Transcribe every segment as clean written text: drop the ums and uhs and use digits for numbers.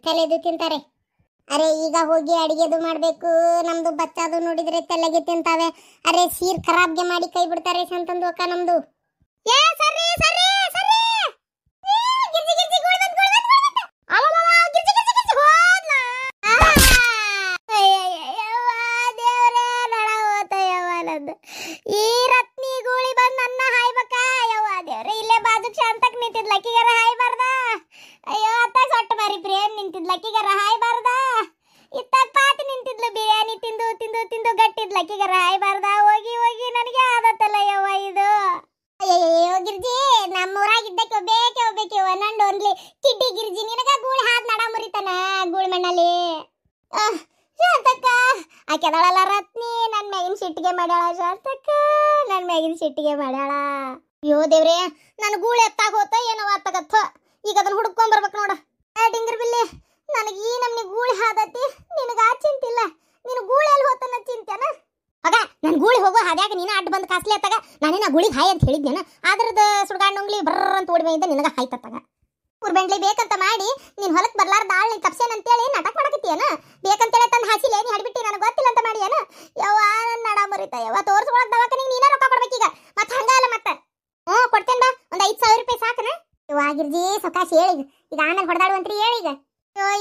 ತಲೆದು ತಿಂತಾರೆ. ಅರೆ ಈಗ ಹೋಗಿ ಅಡಿಗೆದು ಮಾಡ್ಬೇಕು. ನಮ್ದು ಬಚ್ಚದು ನೋಡಿದ್ರೆ ತಲೆಗೆ ತಿಂತಾವೆ. ಅರೆ ಸೀರ್ ಖರಾಬ್ಗೆ ಮಾಡಿ ಕೈ ಬಿಡ್ತಾರೆ ಸಂತಂದು ಅಕ್ಕ ನಮ್ದು. ಏ ಸರ್ರಿ ಸರ್ರಿ ಸರ್ರಿ ಗಿರ್ಜಿ ಗಿರ್ಜಿ ಗೋಳಿ ಬಂತು ಗೋಳಿ ಬಂತು ಅಲಲಲ ಗಿರ್ಜಿ ಗಿರ್ಜಿ ಗಿರ್ಜಿ ಹೋದ್ಲಾ. ಅಯ್ಯಯ್ಯವ್ವ ದೇವರೇ ನಡ ಹೋತಯ್ಯವ್ವ ನಂದು. ಈ ರತ್ನಿ ಗೋಳಿ ಬಂದು ನನ್ನ ಹಾಯ್ಬೇಕ. ಯವ್ವ ದೇವ್ರೆ ಇಲ್ಲೇ ಬಾಜು ಶಾಂತಕ್ ನಿಂತಿದ್ಲ ಅಕ್ಕಿಗಾರ ಹಾಯ್ಬಾರ್ದ. ಅಯ್ಯೋ ಅತ್ತಾಗ ಸೊಟ್ಟು ಮಾರಿ ಪ್ರೇಮ್ ನಿಂತಿದ್ಲ ಅಕ್ಕಿಗಾರ ಹಾಯ್ಬಾರ್ದ. ಇತ್ತಾಗ ಪಾತಿ ನಿಂತಿದ್ಲು ಬಿರಿಯಾನಿ ತಿಂದು ತಿಂದು ತಿಂದು ಗಟ್ಟಿದ್ಲ ಅಕ್ಕಿಗಾರ ಹಾಯ್ಬಾರ್ದ. ಹೋಗಿ ಹೋಗಿ ನನಗೆ ಆದತ್ತಲ್ಲ ಯವ್ವ ಇದು. ಅಯ್ಯಯ್ಯೋ ಗಿರ್ಜಿ ನಮ್ಮೂರಾಗಿದ್ದಕ್ಕೆ ಒಬ್ಬೇಕೆ ಒಂದೊಂದು ಒಂದ್ಲಿ ಕಿಡ್ಡಿ ಗಿರ್ಜಿ ನಿನಗ ಗೂಳಿ ಹಾದ್ ನಡ ಮುರಿತಾನ ಗೂಳಿ ಮಣ್ಣಲ್ಲಿ. ಶಾಂತಕ್ಕ ಆಕೆದಳಲ್ಲ ರತ್ನಿ ನನ್ನ ಮ್ಯಾಗಿನ ಸಿಟ್ಟಿಗೆ ಮಾಡ್ಯಾಳ. ಶಾಂತಕ್ಕ ನನ್ನ ಮ್ಯಾಗಿನ ಸಿಟ್ಟಿಗೆ ಮಾಡ್ಯಾಳ. ಅಯ್ಯೋ ದೇವ್ರೆ ನನ್ನ ಗೂಳಿ ಎತ್ತಾಗ ಹೋತ ಏನೋ ಆತಗತ್ತ. ಈಗ ಅದನ್ನ ಹುಡ್ಕೊಂಡ್ ಬರ್ಬೇಕು ನೋಡ. ಡಿಂಗರ್ ಬಿಲ್ಲಿ ನನಗೆ ಈ ನಮ್ನಿ ಗೂಳಿ ಹಾದತಿ. ನಿನಗ ಆ ಚಿಂತಿಲ್ಲ. ನೀನು ಗೂಳಿ ಎಲ್ಲಿ ಹೋತನ ಚಿಂತೆನ ಆಗ ನನ್ನ ಗೂಳಿ ಹೋಗೋ ಹಾದ್ಯಾಗ ನೀನು ಅಡ್ಡ ಬಂದು ಕಾಸ್ಲಿ ಅತ್ತಾಗ ನಾನೇನ ಗುಳಿಗೆ ಹಾಯ್ ಅಂತ ಹೇಳಿದ್ನೇನ. ಅದ್ರದ ಸುಡ್ಗಾಡ್ ನುಂಗ್ಲಿ ಬರ್ರ ಅಂತ ಓಡಿ ಬಂದಿದ್ದ ನಿನಗ ಹಾಯ್ತತ್ತಾಗ. ಊರ್ಬೆಂಡ್ಲಿ ಬೇಕಂತ ಮಾಡಿ ನೀನ್ ಹೊಲಕ್ ಬರ್ಲಾರ್ದ ಆಳ್ ನೀನ್ ತಪ್ಸೇನಂತೇಳಿ ನಾಟಕ ಮಾಡಕತ್ತೀಯನ. ಬೇಕಂತೇಳಿ ತಂದು ಹಾಸಿಲೆ ನೀ ಹಡ್ಬಿಟ್ಟಿ ನನಗೆ ಗೊತ್ತಿಲ್ಲ ಅಂತ ಮಾಡಿಯನ. ಯವ್ವ ನನ್ನ ನಡ ಮುರಿತ ಯವ್ವ. ತೋರ್ಸ್ಕೊಳಕ್ ದವಾಖಾನಿಗೆ ನೀನ ರೊಕ್ಕ ಕೊಡ್ಬೇಕೀಗ. ಮತ್ತೆ ಹಂಗಲ್ಲ ಮತ್ತೆ ಕೊಡ್ತೇನ್ ಬಾ. ಒಂದು 5,000 ರೂಪಾಯಿ ಸಾಕನ. ಯವ್ವ ಗಿರ್ಜಿ ಸೊಕಾಶ್ ಹೇಳಿ ಈಗ ಆಮೇಲೆ ಹೊಡೆದಾಡುವಂತ್ರಿ ಹೇಳೀಗ.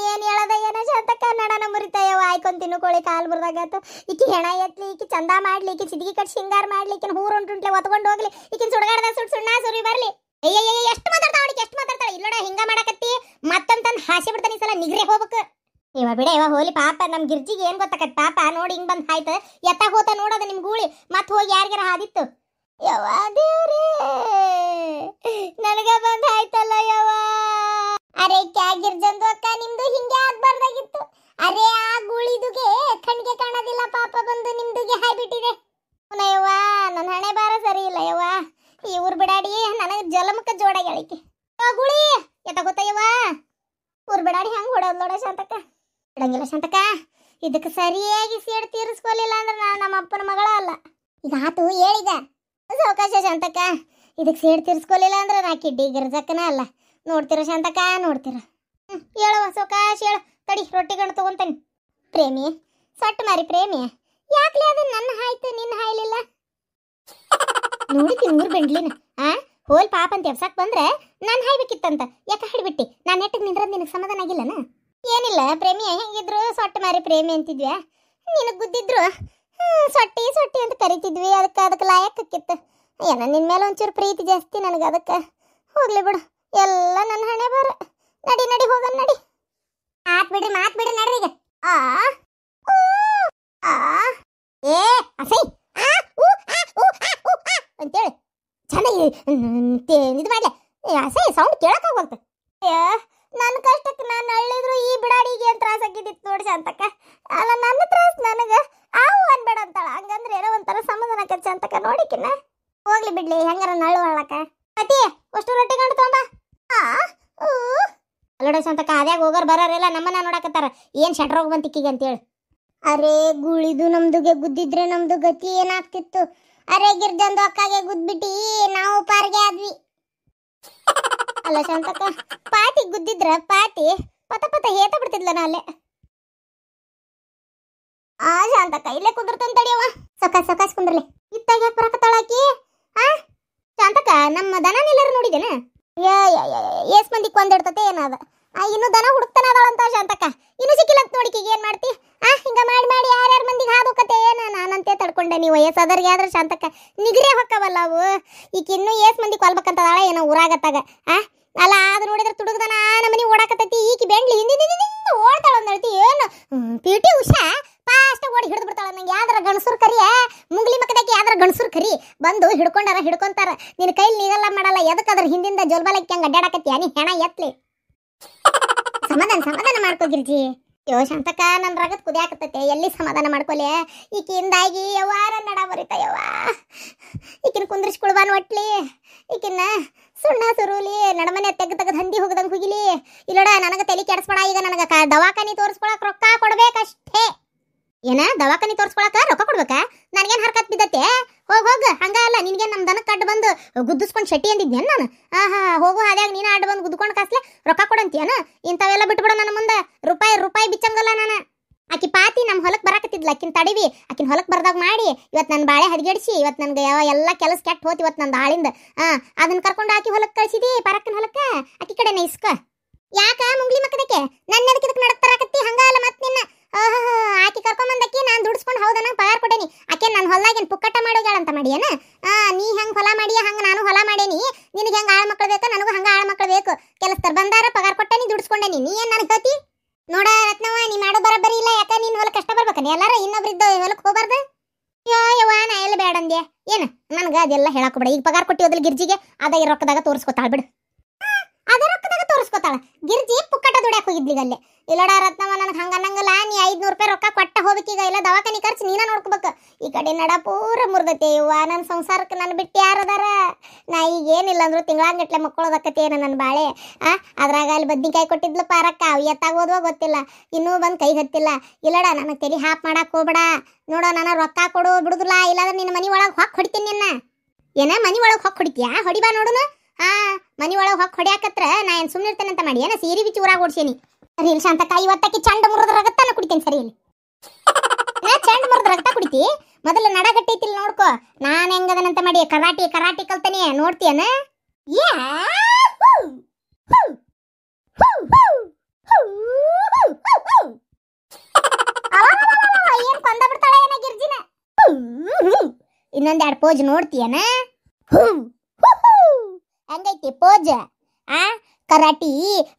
ಏನ್ ಹೇಳದ ಏನ ಶಾಂತಕ್ಕ ನಡನ ಮುರಿತಾಯವ. ಆಯ್ಕೊಂಡ್ ತಿನ್ನು ಕೋಳಿ ಕಾಲ್ ಮುರಿದಾಗತ್ತು. ಈಕಿ ಹೆಣ ಎತ್ಲಿ ಈಕಿ ಚಂದ ಮಾಡ್ಲಿ ಈಕಿ ಚಿದಗಿ ಕಟ್ ಶಿಂಗಾರ ಮಾಡ್ಲಿ ಈಕಿನ ಹೂರುಂಟುಂಟ್ಲೆ ಒತ್ಕೊಂಡು ಹೋಗ್ಲಿ ಈಕಿನ ಸುಡಗಾಡದ ಸುಣ್ಣ ಸುರಿ ಬರ್ಲಿ. ಅಯ್ಯಯ್ಯ ಎಷ್ಟು ಮಾತಾಡ್ತಾಳ ಎಷ್ಟು ಮಾತಾಡ್ತಾಳ. ಇಲ್ಲೋಡ ಹಿಂಗ ಮಾಡಕತ್ತಿ ಮತ್ತೊಂದು ಹಾಸಿ ಬಿಡ್ತಾನೆ ಈ ಸಲ ನಿಗ್ರೆ ಹೋಗ್ಬೇಕು. ಇವ ಬಿಡ ಇವ ಹೋಲಿ ಪಾಪ ನಮ್ ಗಿರ್ಜಿಗೆ ಏನ್ ಗೊತ್ತಾಕತ್ ಪಾಪ ನೋಡಿ ಹಿಂಗ್ ಬಂದ್ ಹಾಯ್ತ ಎತ್ತ ಹೋತ ನೋಡೋದ ನಿಮ್ ಗೂಳಿ ಮತ್ ಹೋಗಿ ಯಾರಿಗಾರ ಹಾದಿತ್ತು. ಯವ್ವ ದೇವ್ರೇ ನನಗ ಬಂದ್ ಆಯ್ತಲ್ಲ ಯವ್ವ. ಅರೆ ಗಿರ್ಜಂದು ಅಕ್ಕ ನಿಮ್ದು ಹಿಂಗೆ ಆಗ್ಬಾರ್ದಾಗಿತ್ತು. ಅರೆ ಆ ಗೂಳಿದುಗೆ ಕಣ್ಗೆ ಕಾಣೋದಿಲ್ಲ ಪಾಪ ಬಂದು ನಿಮ್ದುಗೆ ಹಾಯ್ಬಿಟ್ಟಿದೆ. ಯವ್ವ ನನ್ನ ಹಣೆ ಬಾರ ಸರಿ ಇಲ್ಲ ಯವ್ವ. ಈ ಊರ್ ಬಿಡಾಡಿ ನನಗೆ ಜಲಮುಖ ಜೋಡಾಗಿ ಗುಳಿ ಎತ್ತ ಗೊತ್ತಯ್ಯವ್ವ. ಊರ್ ಬಿಡಾಡಿ ಹೆಂಗ್ ಹೊಡೋದ್ ನೋಡ ಶಾಂತಕ್ಕ. ಬಿಡಂಗಿಲ್ಲ ಶಾಂತಕ್ಕ. ಇದಕ್ಕೆ ಸರಿಯಾಗಿ ಸೇಡ್ ತೀರಿಸ್ಕೊಲಿಲ್ಲ ಅಂದ್ರೆ ನಾನು ನಮ್ಮ ಅಪ್ಪನ ಮಗಳ ಅಲ್ಲ. ಈಗ ಆತು ಹೇಳಿಗ ಅವಕಾಶ ಶಾಂತಕ್ಕ. ಇದಕ್ಕೆ ಸೇಡ್ ತೀರಿಸ್ಕೊಲಿಲ್ಲ ಅಂದ್ರೆ ನಾ ಕಿಡ್ಡಿ ಗಿರ್ಜಕ್ಕನ ಅಲ್ಲ. ನೋಡ್ತೀರ ಶಾಂತಕ್ಕ ನೋಡ್ತೀರ. ಹೇಳುವ ಸೌಕಾಶ ಹೇಳು. ತಡಿ ರೊಟ್ಟಿ ಗಂಡು ತಗೊಂತಾನೆ. ಪ್ರೇಮಿ ಸೊಟ್ಟು ಮಾರಿ ಪ್ರೇಮಿ ಯಾಕ್ಲೆ ಅದು ನನ್ನ ಹಾಯ್ತು ನಿನ್ನ ಹಾಯ್ಲಿಲ್ಲ. ನೋಡಿತೀನಿ ಊರ್ ಬೆಂಡ್ಲಿನ ಹೋಲ್ ಪಾಪ ಅಂತ ಎಬ್ಸಾಕ್ ಬಂದ್ರೆ ನಾನು ಹಾಯ್ಬೇಕಿತ್ತಂತ ಯಾಕೆ ಹಾಡ್ಬಿಟ್ಟಿ. ನಾನು ನೆಟ್ಟಿಗೆ ನಿಂದ್ರದ್ ನಿನಗೆ ಸಮಾಧಾನ ಆಗಿಲ್ಲನ. ಏನಿಲ್ಲ ಪ್ರೇಮಿ ಹೆಂಗಿದ್ರು ಸೊಟ್ಟು ಮಾರಿ ಪ್ರೇಮಿ ಅಂತಿದ್ವಿ. ನಿನಗೆ ಗುದ್ದಿದ್ರು ಸೊಟ್ಟಿ ಸೊಟ್ಟಿ ಅಂತ ಕರಿತಿದ್ವಿ. ಅದಕ್ಕೆ ಲಾಯಕ್ಕಿತ್ತು. ಏನ ನಿನ್ನ ಮೇಲೆ ಒಂಚೂರು ಪ್ರೀತಿ ಜಾಸ್ತಿ ನನಗೆ. ಅದಕ್ಕೆ ಹೋಗ್ಲಿ ಬಿಡು ಎಲ್ಲ ನನ್ನ ಹಣೆ ಬಾರ. ನಡಿ ನಡಿ ಹೋಗನ್ ನಡಿ. ಮಾತ್ ಬಿಡ್ರಿ ನಡ್ರಿ ಈಗ. ಏ ಅಸೈ ಅಂತೇಳಿ ಚೆನ್ನಾಗಿ ಇದು ಮಾಡ್ಲೆ ಅಸೈ ಸೌಂಡ್ ಕೇಳಕ್ಕಾಗಂತ. ನನ್ನ ಕಷ್ಟಕ್ಕೆ ನಾನು ಅಳ್ಳಿದ್ರು ಈ ಬಿಡಾಡಿಗೆ ಏನು ತ್ರಾಸ ಆಗಿದ್ದಿತ್ತು ನೋಡಿ ಶಾಂತಕ್ಕ. ಅಲ್ಲ ನನ್ನ ತ್ರಾಸ ನನಗೆ ಆವು ಅನ್ಬೇಡ ಅಂತಾಳ. ಹಂಗಂದ್ರೆ ಏನೋ ಒಂಥರ ಸಮಾಧಾನ ಆಕತ್ ಶಾಂತಕ್ಕ. ನೋಡಿಕಿನ್ನ ಹೋಗ್ಲಿ ಬಿಡ್ಲಿ ಹೆಂಗಾರ ನಳ್ಳು ಅಳ್ಳಕ. ಅತಿ ಅಷ್ಟು ರೊಟ್ಟಿ ಗಂಡು ತೊಂಬ. ಅಲ್ಲೋಡ ಶಾಂತಕ್ಕ ಅದ್ಯಾಗ ಹೋಗೋರು ಬರೋರೆಲ್ಲ ನಮ್ಮನ್ನ ನೋಡಕತ್ತಾರ ಏನ್ ಶಟ್ರೋಗ ಬಂತಿಕ್ಕಿಗೆ ಅಂತೇಳಿ. ಅರೆ ಗುಳಿದು ನಮ್ದುಗೆ ಗುದ್ದಿದ್ರೆ ನಮ್ದು ಗತಿ ಏನಾಗ್ತಿತ್ತು. ಅರೆ ಗಿರ್ಜಂದು ಅಕ್ಕಗೆ ಗುದ್ಬಿಟ್ಟಿ ನಾವು ಪಾರ್ಗೆ ಆದ್ವಿ. ಅಲ್ಲ ಶಾಂತಕ್ಕ ಪಾತಿ ಗುದ್ದಿದ್ರ ಪಾತಿ ಪತ ಪತ ಹೇತ ಬಿಡ್ತಿದ್ಲ ಅಲ್ಲೇ. ಶಾಂತಕ್ಕ ಇಲ್ಲೇ ಕುದುರ್ತಂತ ತಡಿಯವ. ಸೊಕಾಸ್ ಕುಂದ್ರಲಿ. ಇತ್ತಾಗ ಯಾಕೆ ಬರಕತ್ತಾಳಾಕಿ. ಶಾಂತಕ್ಕ ನಮ್ಮ ದನನೆಲ್ಲರೂ ನೋಡಿದೇನ. ಏಸ್ ಮಂದಿ ಕೊಂದಿಡ್ತತೆ ಏನದ. ಇನ್ನು ದನ ಹುಡುಕ್ತಾನ ಅದಾಳಂತ ಶಾಂತಕ್ಕ. ಇನ್ನು ಸಿಕ್ಕಿಲ್ಲ ಅಂತ ನೋಡಿಕಿಗೆ ಏನ್ ಮಾಡ್ತಿ. ಹಿಂಗ ಮಾಡಿ ಯಾರ್ಯಾರ ಮಂದಿಗೆ ಹಾದುಕತೆ ಏನ. ನಾನಂತೆ ತಡ್ಕೊಂಡೆ. ನೀವು ವಯಸ್ಸಾದವ್ರಿಗೆ ಆದ್ರೆ ಶಾಂತಕ್ಕ ನಿಗ್ರೇ ಹೊಕ್ಕವಲ್ಲ ಅವು. ಈಗ ಇನ್ನೂ ಏಸ್ ಮಂದಿ ಕೊಲ್ಬೇಕಂತದಾಳ ಏನೋ ಊರಾಗತ್ತಾಗ. ಅಲ್ಲ ಅದು ನೋಡಿದ್ರೆ ತುಡುಗ್ದನ ನಮ್ಮನಿ ಓಡಾಕತ್ತೈತಿ. ಈಕಿ ಬೆಂಡ್ಲಿ ಹಿಂದಿಂದ ಓಡ್ತಾಳ ಅಂದಳ್ತಿ. ಏನು PT ಉಷಾ ಫಾಸ್ಟ್ ಓಡಿ ಹಿಡಿದು ಬಿಡ್ತಾಳ. ನಂಗೆ ಯಾವ್ದಾರ ಗಣಸೂರ್ ಕರಿಯ ಮುಂಗ್ಲಿ ಮಕ್ಕದಾಕಿ ಯಾವ್ದಾರ ಗಣಸೂರ್ ಕರಿ ಬಂದು ಹಿಡ್ಕೊಂತಾರ. ನಿನ್ನ ಕೈಲಿ ನೀಗಲ್ಲ ಮಾಡಲ್ಲ. ಎದಕ್ಕದ್ರ ಹಿಂದಿಂದ ಜೋಲ್ಬಾಲಕ್ಕೆ ಹಂಗೆ ಅಡ್ಡಾಡಕತ್ತೀಯ ನೀ ಹೆಣ ಎತ್ಲಿ. ಸಮಾಧಾನ ಮಾಡ್ಕೋ ಗಿರ್ಜಿ. ಯೋ ಶಾಂತಕ್ಕ ನನ್ನ ರಗತ್ ಕುದಿಯಾಕತ್ತೈತೆ. ಎಲ್ಲಿ ಸಮಾಧಾನ ಮಾಡ್ಕೊಲೆ. ಈಕಿಂದಾಗಿ ಯವ್ವಾರ ನಡ ಬರಿತಾಯವ್ವ. ಈಕಿನ ಕುಂದ್ರಿಸ್ಕೊಳ್ಬಾನ್ ಒಟ್ಲಿ. ಈಕಿನ್ನ ಸುಣ್ಣ ಸುರುಲಿ ನಡಮನೆ ತೆಗ್ದು ಹಂದಿ ಹೋಗದಂಗೆ ಹೋಗಿಲಿ. ಇಲ್ಲೋಡ ನನಗೆ ತಲೆ ಕೆಡಿಸ್ಬೇಡ. ಈಗ ನನಗೆ ದವಾಖಾನಿ ತೋರಿಸ್ಕೊಳಕ್ ರೊಕ್ಕ ಕೊಡ್ಬೇಕಷ್ಟೇ. ಏನ ದವಾಖಾನಿ ತೋರಿಸ್ಕೊಳಕ ರೊಕ್ಕ ಕೊಡ್ಬೇಕಾ. ನನಗೇನು ಹರ್ಕತ್ ಬಿದ್ದತ್ತೆ. ಹೋಗ ಹಂಗ ಅಲ್ಲ ನಿನ್ಗೆ ನಮ್ ದನಕ್ಕೆ ಅಡ್ಡ ಬಂದು ಗುದ್ದಿಸ್ಕೊಂಡು ಶೆಟ್ಟಿ ಅಂದಿದ್ನೇನ್ ನಾನು ಆಹಾ ಹೋಗು ಹಾದ್ಯಾಗ ನೀನ ಅಡ್ಡ ಬಂದು ಗುದ್ಕೊಂಡು ಕಾಸ್ಲೆ ರೊಕ್ಕ ಕೊಡಂತೀಯನ ಇಂಥವೆಲ್ಲ ಬಿಟ್ಬಿಡು ನನ್ನ ಮುಂದೆ ರೂಪಾಯಿ ಬಿಚ್ಚಂಗಲ್ಲ ನಾನು ಆಕಿ ಪಾತಿ ನಮ್ಮ ಹೊಲಕ್ಕೆ ಬರಾಕತ್ತಿದ್ಲ ಆಕಿನ ತಡಿವಿ ಆಕಿನ ಹೊಲಕ್ಕೆ ಬರ್ದಾಗ ಮಾಡಿ ಇವತ್ತು ನನ್ನ ಬಾಳೆ ಹದಗೆಡಿಸಿ ಇವತ್ತು ನನಗೆ ಎಲ್ಲ ಕೆಲಸ ಕೆಟ್ಟ ಹೋತ್ ಇವತ್ತು ನನ್ನ ಆಳಿಂದ ಅದನ್ನ ಕರ್ಕೊಂಡು ಆಕಿ ಹೊಲಕ್ಕೆ ಕಳಿಸಿದಿ ಪರಕ್ಕನ ಹೊಲಕ್ಕೆ ಆಕಿ ಕಡೆನ ಇಸ್ಕ ಯಾಕ ಮುಂಗ್ಲಿ ಮಕ್ಕದಕ್ಕೆ ನನ್ನ ಅದಕ್ಕೆ ನಡಕ್ತರಾಕತ್ತಿ ಹಂಗ ಅಲ್ಲ ಮತ್ತೆ ನಿನ್ನ ಆಕಿ ಕರ್ಕೊಂಬಂದಕ್ಕಿ ನಾನು ದುಡಿಸ್ಕೊಂಡು ಹೌದ ನಂಗೆ ಪಗಾರ ಕೊಡೇನಿ ಆಕೆ ನನ್ನ ಹೊಲ್ದಾಗೇನು ಪುಕ್ಕಟ ಮಾಡೋಗ್ಯಾಳ ಅಂತ ಮಾಡಿಯೇನ ನೀ ಹೆಂಗೆ ಹೊಲ ಮಾಡಿಯ ಹಂಗೆ ನಾನು ಹೊಲ ಮಾಡೇನಿ ನಿನಗೆ ಹೆಂಗೆ ಆಳು ಮಕ್ಕಳು ಬೇಕು ನನಗೂ ಹಂಗೆ ಆಳು ಮಕ್ಕಳು ಬೇಕು ಕೆಲಸದವ್ರು ಬಂದಾರ ಪಗಾರ ಕೊಟ್ಟೇನಿ ದುಡಿಸ್ಕೊಂಡೇನಿ ನೀ ಏನು ನನಗೆ ಹೇಳ್ತಿ ನೋಡ ರತ್ನವ್ವ ನೀ ಮಾಡೋ ಬರಬರಿ ಇಲ್ಲ ಯಾಕ ನೀನ್ ಹೊಲಕ್ಕೆ ಕಷ್ಟ ಬರ್ಬೇಕನಿ ಎಲ್ಲಾರ ಇನ್ನೊಬ್ರಿದ್ದು ಹೊಲಕ್ಕೆ ಹೋಗ್ಬಾರ್ದು ಯವ್ವ ನಾ ಎಲ್ಲ ಬೇಡ ಅಂದ್ಯ ಏನು ನನಗೆ ಅದೆಲ್ಲ ಹೇಳಾಕೋಬೇಡ ಈಗ ಪಗಾರ ಕೊಟ್ಟಿ ಹೋದ್ಲಿ ಗಿರ್ಜಿಗೆ ಅದ ಈ ರೊಕ್ಕದಾಗ ತೋರಿಸ್ಕೊತಾಳ ಬಿಡು ಅದ ರೊಕ್ಕದಾಗ ತೋರಿಸ್ಕೊತಾಳ ಗಿರ್ಜಿ ಪುಕ್ಕಟ ದುಡ್ಯಾಕ ಹೋಗಿದ್ಲಿಗ ಅಲ್ಲೇ ಇಲ್ಲಡ ರತ್ನವ್ವ ನನಗೆ ಹಂಗನ್ನಂಗಲ್ಲ ನೀ 500 ರೂಪಾಯಿ ರೊಕ್ಕ ಕೊಟ್ಟ ಹೋಗ್ಬೇಕೀಗ ಇಲ್ಲ ದವಾಖಾನಿ ಖರ್ಚು ನೀನ ನೋಡ್ಕೋಬೇಕು ಈ ಕಡೆ ನಡ ಪೂರ ಮುರ್ದತೆ ಯವ್ವ ನನ್ನ ಸಂಸಾರಕ್ಕೆ ನನ್ನ ಬಿಟ್ಟು ಯಾರದಾರ ನಾ ಈಗ ಏನಿಲ್ಲ ಅಂದ್ರು ತಿಂಗಳಾಂಗಟ್ಲೆ ಮಕ್ಕಳೋದಕ್ಕತ್ತೇನ ನನ್ನ ಬಾಳೆ ಅದ್ರಾಗ ಅಲ್ಲಿ ಬದ್ನಿಕಾಯಿ ಕೊಟ್ಟಿದ್ಲು ಪಾರಕ್ಕ ಅವು ಎತ್ತಾಗೋದ್ವ ಗೊತ್ತಿಲ್ಲ ಇನ್ನೂ ಬಂದು ಕೈ ಹತ್ತಿಲ್ಲ ಇಲ್ಲಡ ನನಗೆ ತಲೆ ಹಾಪ್ ಮಾಡಕ್ಕೆ ಹೋಗ್ಬೇಡ ನೋಡೋ ನಾನು ರೊಕ್ಕ ಕೊಡು ಬಿಡುದಿಲ್ಲ ಇಲ್ಲಾಂದ್ರೆ ನಿನ್ನ ಮನೆ ಒಳಗೆ ಹೊಕ್ಕ ಹೊಡಿತೀನಿ ನಿನ್ನ ಏನ ಮನೆ ಒಳಗೆ ಹೊಕ್ಕ ಹೊಡಿತೀಯಾ ಹೊಡಿಬಾ ನೋಡುನು ಮನೆ ಒಳಗೆ ಹೊಕ್ಕ ಹೊಡ್ಯಾಕತ್ರ ನಾ ಏನು ಸುಮ್ಮನೆ ಇರ್ತೇನೆ ಅಂತ ಮಾಡಿ ಏನ ಸೀರೆ ಬಿಚ್ಚಿ ಊರಾಗ ಓಡ್ಸೇನಿ ಸರಿ ಇಲ್ಲ ಶಾಂತಕ್ಕ ಇವತ್ತಕ್ಕೆ ಚಂಡ ಮುರಿದ ರಗತ್ತಾನ ಕುಡಿತೇನೆ ಸರಿ ಇಲ್ಲಿ ಚಂಡ ಮುರಿದ ರಗತ್ತ ಕುಡಿತಿ ಮೊದಲು ನಡಗಟ್ಟೈತಿಲ್ ನೋಡ್ಕೋ ನಾನು ಹೆಂಗದನಂತ ಮಾಡಿ ಕರಾಟಿ ಕಲ್ತಾನೆ ನೋಡ್ತೀಯನ ಏನ್ ಕೊಂದ ಬಿಡ್ತಾಳ ಏನ ಗಿರ್ಜಿನ ಇನ್ನೊಂದೆರಡು ಪೋಜ್ ನೋಡ್ತೀಯನ ಹಂಗೈತಿ ಪೋಜ್ ಕರಾಟಿ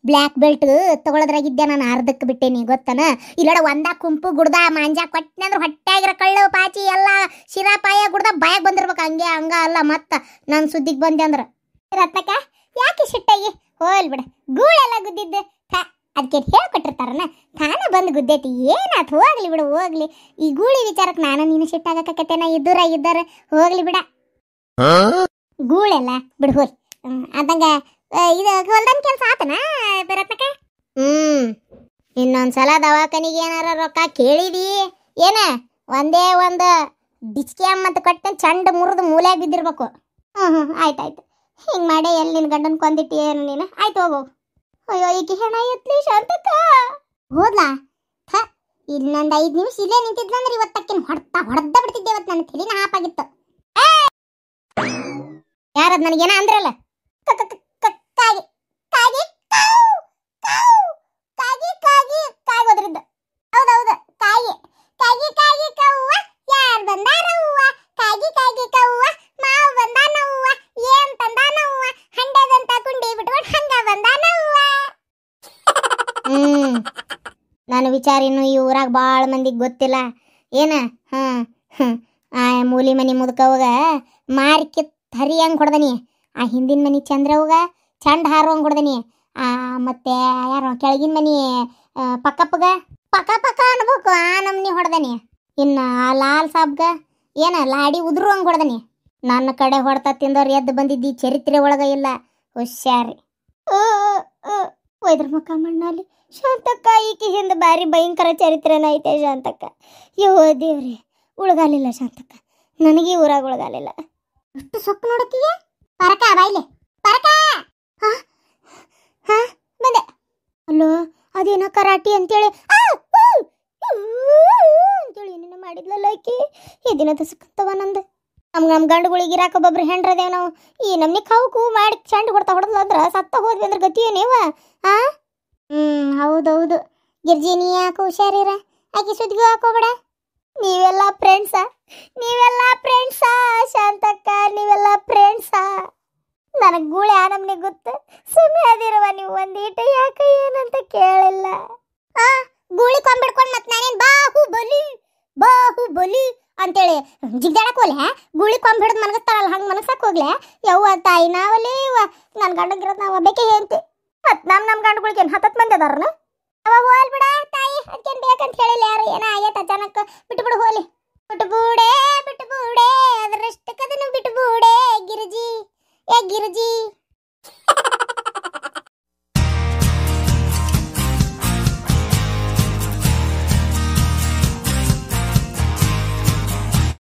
ಬ್ಲ್ಯಾಕ್ ಬೆಲ್ಟ್ ತಗೊಳದ್ರಾಗಿದ್ದೆ ನಾನು ಅರ್ಧಕ್ಕೆ ಬಿಟ್ಟೇನಿ ಗೊತ್ತನ ಇಲ್ಲಡ ಒಂದ ಕುಂಪು ಗುಡ್ದ ಮಾಂಜಾ ಕೊಟ್ಟನೆ ಅಂದ್ರೆ ಹೊಟ್ಟೆಯಾಗಿರೋ ಕಳ್ಳು ಪಾಚಿ ಎಲ್ಲ ಶಿರಾಪಾಯ ಗುಡ್ದ ಬಾಯಾಗ ಬಂದಿರ್ಬೇಕು ಹಂಗೆ ಹಂಗ ಅಲ್ಲ ಮತ್ತ ನಾನು ಸುದ್ದಿಗೆ ಬಂದೆ ಅಂದ್ರೆ ರತ್ನಕ್ಕ ಯಾಕೆ ಸಿಟ್ಟಾಗಿ ಹೋಲ್ ಬಿಡ ಗೂಳೆಲ್ಲ ಗುದ್ದಿದ್ದೆ ಅದಕ್ಕೆ ಹೇಳ್ಕೊಟ್ಟಿರ್ತಾರನ ತಾನ ಬಂದು ಗುದ್ದೈತಿ ಏನಾತ್ ಹೋಗ್ಲಿ ಬಿಡು ಹೋಗ್ಲಿ ಈ ಗೂಳಿ ವಿಚಾರಕ್ಕೆ ನಾನು ನೀನು ಸಿಟ್ಟಾಗಕತ್ತೇನ ಇದ್ದಾರ ಹೋಗ್ಲಿ ಬಿಡ ಗೂಳೆಲ್ಲ ಬಿಡು ಹೋಲ್ ಅದಂಗ ಇದು ಹೊಲ್ದನ್ ಕೆಲಸ ಆತನ ರತ್ನಕ್ಕ ಇನ್ನೊಂದ್ಸಲ ದವಾಖಾನಿಗೆ ಏನಾರ ರೊಕ್ಕ ಕೇಳಿದಿ ಏನ ಒಂದೇ ಒಂದು ಡಿಚ್ಕೆ ಅಮ್ಮಂತ ಕೊಟ್ಟೆ ಚಂಡ ಮುರಿದು ಮೂಲ್ಯಾಗ ಬಿದ್ದಿರ್ಬೇಕು ಆಯ್ತಾಯ್ತು ಹಿಂಗೆ ಮಾಡಿ ಎಲ್ಲಿ ನಿನ್ನ ಗಂಡನ ಕೊಂದಿಟ್ಟಿ ಏನು ನೀನು ಆಯ್ತು ಹೋಗು ಅಯ್ಯೋ ಈಕೆ ಹೆಣ ಎತ್ಲಿ ಶಾಂತಕ್ಕ ಹೋದ್ಲಾ ಇನ್ನೊಂದು 5 ನಿಮಿಷ ಇಲ್ಲೇ ನಿಂತಿದ್ಲಂದ್ರೆ ಇವತ್ತಕ್ಕಿನ ಹೊಡೆದ ಬಿಡ್ತಿದ್ದೆ ಇವತ್ತು ನನ್ನ ತಲೆನ ಹಾಪಾಗಿತ್ತು ಯಾರದ್ ನನಗೇನ ಅಂದ್ರಲ್ಲ ಕಾಗಿ ಕಾಗಿ ಕಾಗಿ ಕಾಗಿ ಕಾಗಿ ಹೋದ್ರಿದ್ದ ಹೌದೌದು ಕಾಗಿ ಕಾಗಿ ಕಾಗಿ ಕವ್ವ ಯಾರು ಬಂದಾರವ್ವ ಕಾಗಿ ಕಾಗಿ ಕವ್ವ ಮಾವು ಬಂದಾನವ್ವ ಏನ್ ತಂದಾನವ್ವ ಹಂಡದಂತ ಕುಂಡಿ ಬಿಟ್ಕೊಂಡು ಹಂಗ ಬಂದಾನವ್ವ ನನ್ನ ವಿಚಾರ ಇನ್ನು ಈ ಊರಾಗ ಭಾಳ ಮಂದಿಗೆ ಗೊತ್ತಿಲ್ಲ ಏನ ಮೂಲಿ ಮನಿ ಮುದುಕವಾಗ ಮಾರ್ಕಿತ್ ಹರಿಯಂಗೆ ಹೊಡೆದನಿ ಹಿಂದಿನ ಮನಿ ಚಂದ್ರವಾಗ ಚಂಡ ಹಾರುವಂಗೆ ಹೊಡೆದನಿ ಮತ್ತೆ ಯಾರು ಕೆಳಗಿನ ಮನಿ ಪಕ್ಕ ಅನ್ಬೇಕು ನಮ್ನಿ ಹೊಡೆದನಿ ಇನ್ನು ಲಾಲ್ ಸಾಬ್ಗ ಏನ ಲಾಡಿ ಉದುರುವಂಗೆ ಹೊಡೆದನಿ ನನ್ನ ಕಡೆ ಹೊಡ್ತಾ ತಿಂದವ್ರು ಎದ್ದು ಬಂದಿದ್ದಿ ಚರಿತ್ರೆ ಒಳಗ ಇಲ್ಲ ಹುಷಾರಿ ಒಯ್ದ್ರ ಮುಖ ಮಣ್ಣಲ್ಲಿ ಶಾಂತಕ್ಕ ಈಕಿ ಹಿಂದೆ ಭಾರಿ ಭಯಂಕರ ಚರಿತ್ರೆನ ಐತೆ ಶಾಂತಕ್ಕ ಯೋ ದೇವ್ರಿ ಉಳ್ಗಾಲಿಲ್ಲ ಶಾಂತಕ್ಕ ನನಗೆ ಊರಾಗ ಉಳ್ಗಾಲಿಲ್ಲ ಎಷ್ಟು ಸೊಕ್ಕು ನೋಡಕ್ಕಿಗೆ ಪರಕ ಬಾಯ್ಲೆ ಪರಕ ಬಂದೆ ಅಲ್ಲೋ ಅದೇನೋ ಕರಾಟಿ ಅಂತೇಳಿ ಅಂತೇಳಿ ಏನೇನೋ ಮಾಡಿದ್ಲಲ್ಲ ಆಕಿ ಈ ದಿನ ತಸಕತ್ತವ ನಂದು ನಮ್ಮ ಗಂಡುಗಳಿಗೆ ಇರಾಕ ಒಬ್ಬೊಬ್ರು ಹೆಂಡ್ರದೇವ್ ನಾವು ಈ ನಮ್ನಿ ಕಾವು ಮಾಡಿ ಚಂಡ್ ಕೊಡ್ತಾ ಹೊಡೆದ್ಲ ಅಂದ್ರೆ ಸತ್ತ ಹೋದ್ವಿ ಅಂದ್ರೆ ಗತಿ ಏನೇವ ಹೌದೌದು ಗಿರ್ಜಿ ನೀ ಯಾಕೆ ಹುಷಾರಿರ ಆಕಿ ಸುದ್ದಿಗೂ ಹಾಕೋಬೇಡ ನೀವೆಲ್ಲ ಫ್ರೆಂಡ್ಸಾ ಶಾಂತಕ್ಕ ನೀವೆಲ್ಲ ಫ್ರೆಂಡ್ಸಾ ನನಗೆ ಗೂಳೆ ನಮ್ಗೆ ಗೊತ್ತು ಸುಮ್ಮನೆ ಅದಿರುವ ನೀವು ಒಂದೀಟು ಯಾಕೆ ಏನಂತ ಕೇಳಿಲ್ಲ ಗೂಳಿ ಕೊಂಬಿಡ್ಕೊಂಡು ಮತ್ತೆ ನಾನೇನು ಬಾಹುಬಲಿ ಅಂತೇಳಿ ಜಿಗ್ದಾಡಕ್ ಹೋಗ್ಲೆ ಗೂಳಿ ಕೊಂಬ್ ಹಿಡಿದು ಮನಗಸ್ತಾಳಲ್ಲ ಹಂಗೆ ಮನಗಸಕ್ಕೆ ಹೋಗ್ಲೆ ಯವ್ವ ತಾಯಿ ನಾವಲ್ಲಿ ನನ್ನ ಗಂಡಗಿರೋದು ನಾವು ಒಬ್ಬಕ್ಕೆ ಹೇಳ್ತಿ ಮತ್ತು ನಮ್ಮ ಗಂಡುಗಳಿಗೆ ಏನು 10 ಮಂದಿ ಅದಾರನ ಅವ ಹೋಲ್ ಬಿಡ ತಾಯಿ ಅದಕ್ಕೇನು ಬೇಕಂತ ಹೇಳಿಲ್ಲ ಯಾರು ಏನೋ ಆಗೈತೆ ಅಚಾನಕ್ ಬಿಟ್ಬಿಡು ಹೋಲಿ ಬಿಟ್ಬಿಡು